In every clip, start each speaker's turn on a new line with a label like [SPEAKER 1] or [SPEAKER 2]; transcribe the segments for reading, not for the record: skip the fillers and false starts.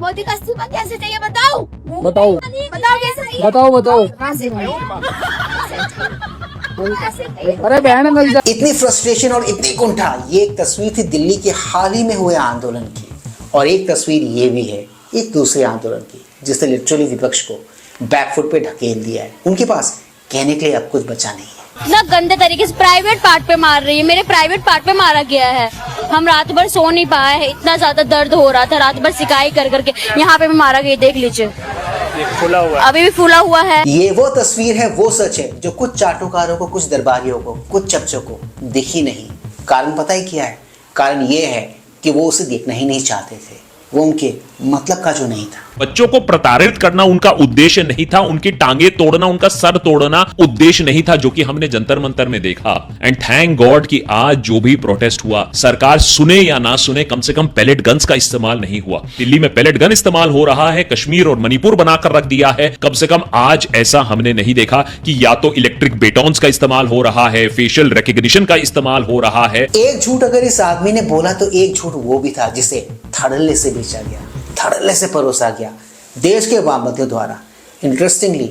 [SPEAKER 1] मोदी का इस्तीफा कैसे चाहिए बताओ
[SPEAKER 2] बताओ
[SPEAKER 1] कैसे चाहिए
[SPEAKER 2] बताओ अरे बहन
[SPEAKER 3] इतनी फ्रस्ट्रेशन और इतनी कुंठा, ये एक तस्वीर थी दिल्ली के हाल ही में हुए आंदोलन की, और एक तस्वीर ये भी है एक दूसरे आंदोलन की जिसने लिटरली विपक्ष को बैकफुट पे ढकेल दिया है। उनके पास कहने के लिए अब कुछ बचा नहीं है।
[SPEAKER 4] इतना गंदे तरीके से प्राइवेट पार्ट पे मार रही है, मेरे प्राइवेट पार्ट पे मारा गया है। हम रात भर सो नहीं पाए हैं, इतना ज्यादा दर्द हो रहा था, रात भर सिकाई कर करके यहाँ पे भी मारा गया। देख लीजिए फूला हुआ, अभी भी फूला हुआ है।
[SPEAKER 3] ये वो तस्वीर है, वो सच है जो कुछ चाटुकारों को, कुछ दरबारियों को, कुछ चमचों को दिखी नहीं। कारण पता ही क्या है? कारण ये है कि वो उसे देखना ही नहीं चाहते थे, वो उनके मतलब का जो नहीं था।
[SPEAKER 5] बच्चों को प्रताड़ित करना उनका उद्देश्य नहीं था, उनकी टांगे तोड़ना, उनका सर तोड़ना उद्देश्य नहीं था, जो कि हमने जंतर मंतर में देखा। एंड थैंक गॉड कि आज जो भी प्रोटेस्ट हुआ, सरकार सुने या ना सुने, कम से कम पैलेट गन्स का इस्तेमाल नहीं हुआ। दिल्ली में पैलेट गन इस्तेमाल हो रहा है, कश्मीर और मणिपुर बनाकर रख दिया है। कम से कम आज ऐसा हमने नहीं देखा कि या तो इलेक्ट्रिक बेटॉन्स का इस्तेमाल हो रहा है, फेशियल रिकग्निशन का इस्तेमाल हो रहा है।
[SPEAKER 3] एक झूठ अगर इस आदमी ने बोला तो एक झूठ वो भी था जिसे धड़ल्ले से बेचा गया, धड़ल्ले से परोसा गया देश के वामपंथियों द्वारा। इंटरेस्टिंगली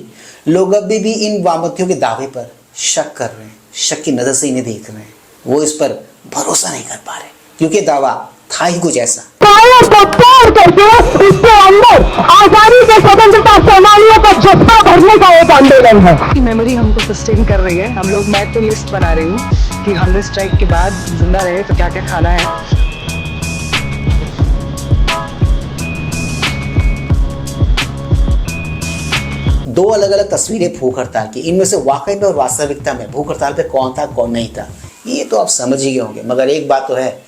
[SPEAKER 3] लोग अभी भी इन वामपंथियों के दावे पर शक कर रहे हैं, शक की नजर से इन्हें देख रहे हैं। वो इस पर भरोसा नहीं कर पा रहे क्योंकि दावा था ही कुछ ऐसा।
[SPEAKER 6] इसके अंदर आजादी के स्वतंत्रता सेनानियों का जज्बा भरने का एक आंदोलन है।
[SPEAKER 7] मेमोरी हमको सस्टेन कर रही है। हम लोग मैं तो लिस्ट बना रही हूँ कि हंगर स्ट्राइक के बाद जिंदा रहे तो क्या क्या खाना है।
[SPEAKER 3] दो अलग अलग तस्वीरें भूख हड़ताल की, इनमें से वाकई में और वास्तविकता में भूख हड़ताल पे कौन था कौन नहीं था ये तो आप समझ ही गए होंगे। मगर एक बात तो है,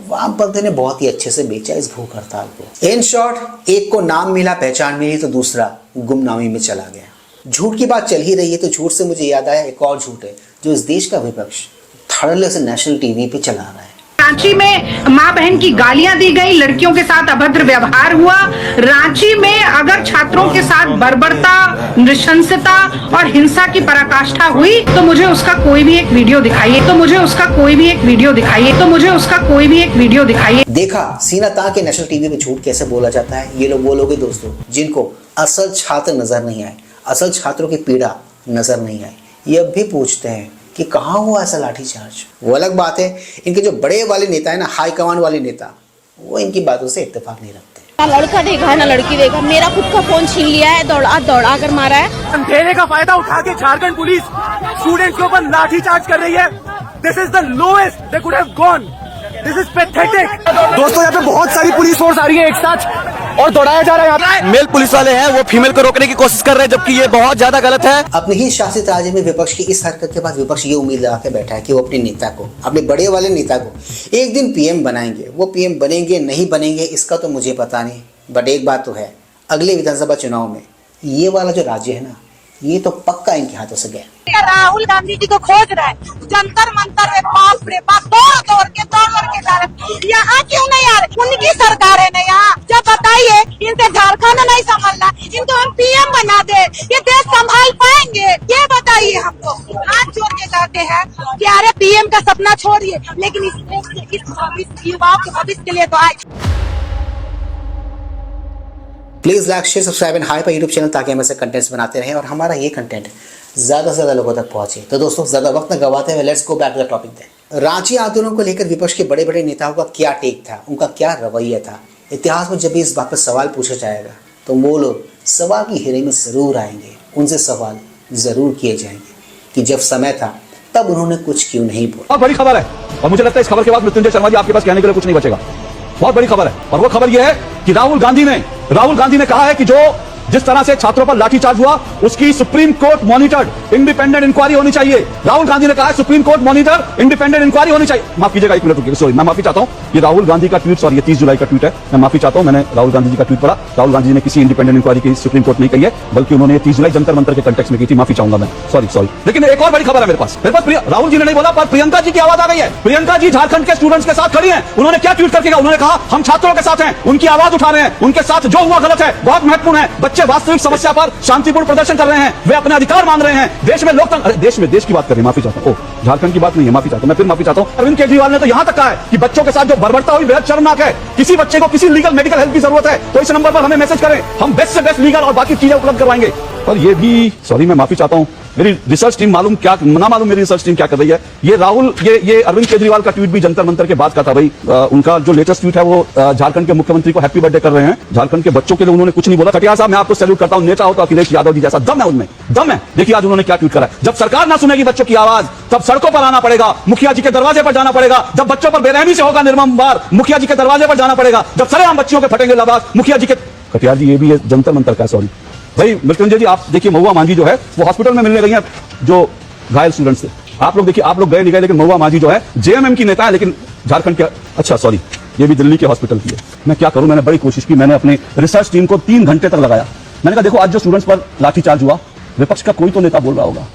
[SPEAKER 3] वामपंथी ने बहुत ही अच्छे से बेचा इस भूख हड़ताल को। इन शॉर्ट, एक को नाम मिला, पहचान मिली, तो दूसरा गुमनामी में चला गया। झूठ की बात चल ही रही है तो झूठ से मुझे याद आया एक और झूठ है जो इस देश का विपक्ष धड़ल्ले से नेशनल टीवी पे चला रहा है।
[SPEAKER 8] रांची में मां बहन की गालियां दी गई, लड़कियों के साथ अभद्र व्यवहार हुआ। रांची में अगर छात्रों के साथ बर्बरता, नृशंसता और हिंसा की पराकाष्ठा हुई तो मुझे उसका कोई भी एक वीडियो दिखाइए, तो मुझे उसका कोई भी एक वीडियो दिखाइए, तो मुझे उसका कोई भी एक वीडियो दिखाइए।
[SPEAKER 3] देखा सीना तान के नेशनल टीवी पे झूठ कैसे बोला जाता है। ये लोग वो लोग हैं दोस्तों जिनको असल छात्र नजर नहीं आए, असल छात्रों की पीड़ा नजर नहीं आई। ये अब भी पूछते हैं कि कहाँ हुआ ऐसा लाठीचार्ज। वो अलग बात है, इनके जो बड़े वाले नेता है ना, हाई कमान वाले नेता, वो इनकी बातों से इत्तेफाक नहीं रखते।
[SPEAKER 4] ना लड़का देखा ना लड़की देखा, मेरा खुद का फोन छीन लिया है, दौड़ा कर मारा है।
[SPEAKER 2] अंधेरे का फायदा उठा के झारखंड पुलिस स्टूडेंट्स के ऊपर लाठीचार्ज कर रही है। This is the lowest they could have gone. This is pathetic. दोस्तों यहाँ पे बहुत सारी पुलिस फोर्स आ रही है एक साथ और दौड़ाया जा रहा है। यहाँ पे मेल पुलिस वाले हैं, वो फीमेल को रोकने की कोशिश कर रहे हैं, जबकि ये बहुत ज्यादा गलत है।
[SPEAKER 3] अपने ही शासित राज्य में विपक्ष की इस हरकत के बाद विपक्ष ये उम्मीद लगा के बैठा है कि वो अपने नेता को, अपने बड़े वाले नेता को एक दिन पीएम बनाएंगे। वो पीएम बनेंगे नहीं बनेंगे इसका तो मुझे पता नहीं, बट एक बात तो है, अगले विधानसभा चुनाव में ये वाला जो राज्य है ना, ये तो पक्का इनके हाथों से गया।
[SPEAKER 8] राहुल गांधी जी को खोज रहा है, जंतर मंतर में बाप रे बाप दौड़ के जा रहे। यहाँ क्यों नहीं आ रहे? उनकी सरकार है ना यहाँ। जब बताइए इनसे झारखंड नहीं संभालना, इनको हम पीएम बना दे, ये देश संभाल पाएंगे? ये बताइए हमको। हाथ जोड़ के कहते हैं कि अरे पीएम का सपना छोड़िए, लेकिन इस युवाओं के भविष्य के लिए तो आए।
[SPEAKER 3] Please like share subscribe and high पर यूट्यूब चैनल, ताकि हम ऐसे कंटेंट्स बनाते रहें और हमारा ये कंटेंट ज्यादा से ज्यादा लोगों तक पहुंचे। तो दोस्तों ज्यादा वक्त न गवाते हुए let's go back to the topic then. Ranchi आंदोलन को लेकर विपक्ष के बड़े बड़े नेताओं का क्या टेक था, उनका क्या रवैया था। इतिहास में जब भी इस बात पर सवाल पूछा जाएगा तो वो लोग सवाल की घेरे में जरूर आएंगे, उनसे सवाल जरूर किए जाएंगे कि जब समय था तब उन्होंने कुछ क्यों नहीं बोला।
[SPEAKER 9] बहुत बड़ी खबर है और मुझे लगता है इस खबर के बाद मृत्युंजय शर्मा जी आपके पास कहने के लिए कुछ नहीं बचेगा। बहुत बड़ी खबर है और वो खबर यह है कि राहुल गांधी ने कहा है कि जो जिस तरह से छात्रों पर लाठीचार्ज हुआ उसकी supreme court monitored independent inquiry होनी चाहिए। राहुल गांधी ने कहा है supreme court monitor independent inquiry होनी चाहिए। माफ कीजिएगा, एक मिनट रुकिए, सॉरी, मैं माफी चाहता हूं। ये राहुल गांधी का ट्वीट, सॉरी, ये 30 जुलाई का ट्वीट है, मैं माफी चाहता हूं। मैंने राहुल गांधी जी का ट्वीट पढ़ा। राहुल गांधी ने किसी इंडिपेंडेंट इंक्वायरी की सुप्रीम कोर्ट नहीं कही है, बल्कि उन्होंने 30 जुलाई जंतर मंतर के कंटेक्स्ट में की थी। माफी चाहूंगा मैं, सॉरी। लेकिन एक और बड़ी खबर है मेरे पास। राहुल जी ने नहीं बोला पर प्रियंका जी की आवाज आ गई है। प्रियंका जी झारखंड के स्टूडेंट्स के साथ खड़ी है। उन्होंने क्या ट्वीट करके कहा? उन्होंने कहा हम छात्रों के साथ हैं, उनकी आवाज उठा रहे हैं, उनके साथ जो हुआ गलत है, बहुत महत्वपूर्ण है, बच्चे वास्तविक समस्या पर शांतिपूर्ण प्रदर्शन कर रहे हैं, वे अपने अधिकार मांग रहे हैं। देश में लोकतंत्र, अरे देश की बात कर रहे हैं, माफी चाहता हूँ, झारखंड की बात नहीं है, माफी चाहता हूँ, मैं फिर माफी चाहता हूँ। अरविंद केजरीवाल ने तो यहां तक कहा है कि बच्चों के साथ जो बर्बरता हुई बेहद शर्मनाक है। किसी बच्चे को किसी लीगल मेडिकल हेल्प की जरूरत है तो इस नंबर पर हमें मैसेज करें, हम बेस्ट से बेस्ट लीगल और बाकी चीजें उपलब्ध करवाएंगे। और ये भी, सॉरी मैं माफी चाहता हूँ, मेरी रिसर्च टीम मालूम क्या ना मालूम मेरी रिसर्च टीम क्या कर रही है। ये राहुल, ये अरविंद केजरीवाल का ट्वीट भी जंतर मंतर के बाद का था भाई। उनका जो लेटेस्ट ट्वीट है वो झारखंड के मुख्यमंत्री को हैप्पी बर्थडे कर रहे हैं। झारखंड के बच्चों के लिए उन्होंने कुछ नहीं बोला। कटियार साहब मैं आपको सैल्यूट करता हूं, नेता हो तो अखिलेश यादव जी जैसा दम है उनमें, दम है। देखिए आज उन्होंने क्या ट्वीट करा है, जब सरकार ना सुनेगी बच्चों की आवाज तब सड़कों पर आना पड़ेगा, मुखिया जी के दरवाजे पर जाना पड़ेगा। जब बच्चों पर बेरहमी से होगा निर्मम वार, मुखिया जी के दरवाजे पर जाना पड़ेगा। जब सरेआम बच्चियों के फटेंगे लबास, मुखिया जी के। कटियार जी ये भी जंतर मंतर का, सॉरी भाई मृत्युंजय जी। आप देखिए महुआ मांझी जो है वो हॉस्पिटल में मिलने गई है जो घायल स्टूडेंट्स थे। आप लोग देखिए, आप लोग गए नहीं गए, लेकिन महुआ मांझी जो है जेएमएम की नेता है, लेकिन झारखंड के, अच्छा सॉरी ये भी दिल्ली के हॉस्पिटल की है। मैं क्या करूं, मैंने बड़ी कोशिश की, मैंने अपनी रिसर्च टीम को 3 घंटे तक लगाया। मैंने कहा देखो आज जो स्टूडेंट्स पर लाठीचार्ज हुआ, विपक्ष का कोई तो नेता बोल रहा होगा,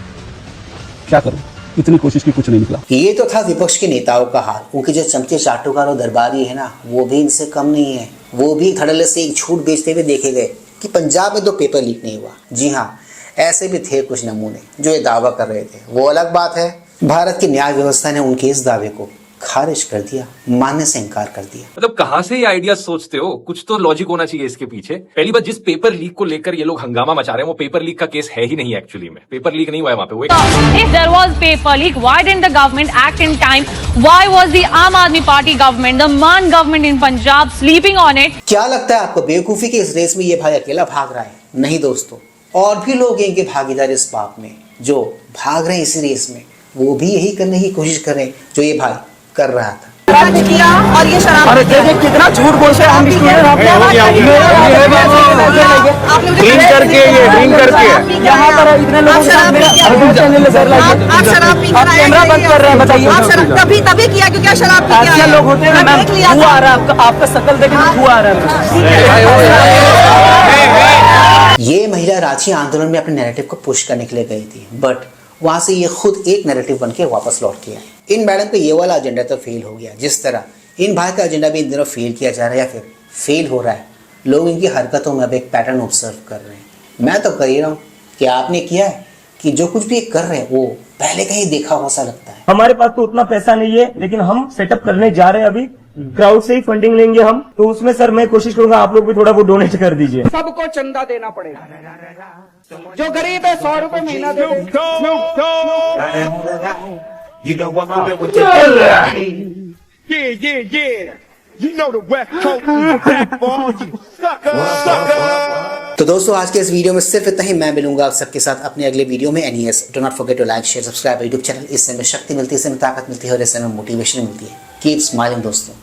[SPEAKER 9] क्या करूं, इतनी कोशिश की कुछ नहीं निकला।
[SPEAKER 3] ये तो था विपक्ष के नेताओं का हाल। उनके जो चमचे चाटुकार और दरबारी है ना, वो भी इनसे कम नहीं है। वो भी धड़ल्ले से एक झूठ बेचते हुए देखे गए कि पंजाब में 2 पेपर लीक नहीं हुआ। जी हाँ, ऐसे भी थे कुछ नमूने जो ये दावा कर रहे थे। वो अलग बात है, भारत की न्याय व्यवस्था ने उनके इस दावे को खारिज कर दिया, मानने से इनकार कर दिया।
[SPEAKER 10] मतलब कहां से ये आइडिया सोचते हो? कुछ तो लॉजिक होना चाहिए इसके पीछे। पहली बात, जिस पेपर लीक को लेकर ये लोग हंगामा मचा रहे हैं वो पेपर लीक का केस है ही नहीं। एक्चुअली में पेपर लीक नहीं हुआ है वहां पे।
[SPEAKER 11] If there was paper leak, why didn't the government act in time? Why was the Aam Aadmi Party government, the Maan government in Punjab sleeping on it?
[SPEAKER 3] क्या लगता है आपको बेवकूफी के इस रेस में ये भाई अकेला भाग रहा है? नहीं दोस्तों, और भी लोग हैं इनके भागीदार इस पाप में, जो भाग रहे हैं इसी रेस में। वो भी यही करने की कोशिश कर रहे हैं जो ये भाई कर रहा था।
[SPEAKER 8] किया और ये शराब,
[SPEAKER 2] अरे देखिए कितना झूठ बोलते हैं हम स्टूडेंट। ड्रिंक करके ये ड्रिंक करके यहाँ पर इतने लोगों के साथ
[SPEAKER 8] आप शराब पी कर
[SPEAKER 2] कैमरा बंद कर रहे हैं, बताइए।
[SPEAKER 8] आप शराब तभी किया क्योंकि शराब पी के
[SPEAKER 2] ऐसे लोग होते हैं ना, धुआं आ रहा है आपका शक्ल देखे तो धुआं आ रहा है।
[SPEAKER 3] ये महिला रांची आंदोलन में अपने नैरेटिव को पुश करने के लिए गई थी, बट वहां से ये खुद एक नैरेटिव बन के वापस लौट के आए। इन मैडम का ये वाला एजेंडा तो फेल हो गया, जिस तरह इन भाई का एजेंडा भी इन दिनों फेल किया जा रहा है या फिर फेल हो रहा है। लोग इनकी हरकतों में अब एक पैटर्न ऑब्जर्व कर रहे हैं। मैं तो कर ही रहा हूँ कि आपने किया है कि जो कुछ भी ये कर रहे हैं वो पहले कहीं देखा हुआ सा लगता है।
[SPEAKER 6] हमारे पास तो उतना पैसा नहीं है, लेकिन हम सेटअप करने जा रहे हैं। अभी क्राउड से ही फंडिंग लेंगे हम, तो उसमें सर मैं कोशिश करूंगा आप लोग भी थोड़ा वो डोनेट कर दीजिए।
[SPEAKER 2] सबको चंदा देना पड़ेगा, जो गरीब है 100 रुपए महीना दे।
[SPEAKER 3] तो दोस्तों आज के इस वीडियो में सिर्फ इतना ही। मैं मिलूंगा आप सबके साथ अपने अगले वीडियो में। Anyways do not forget to like share subscribe YouTube channel. इससे हमें शक्ति मिलती है, इससे हमें ताकत मिलती है और इससे हमें मोटिवेशन मिलती है। कीप स्माइलिंग दोस्तों।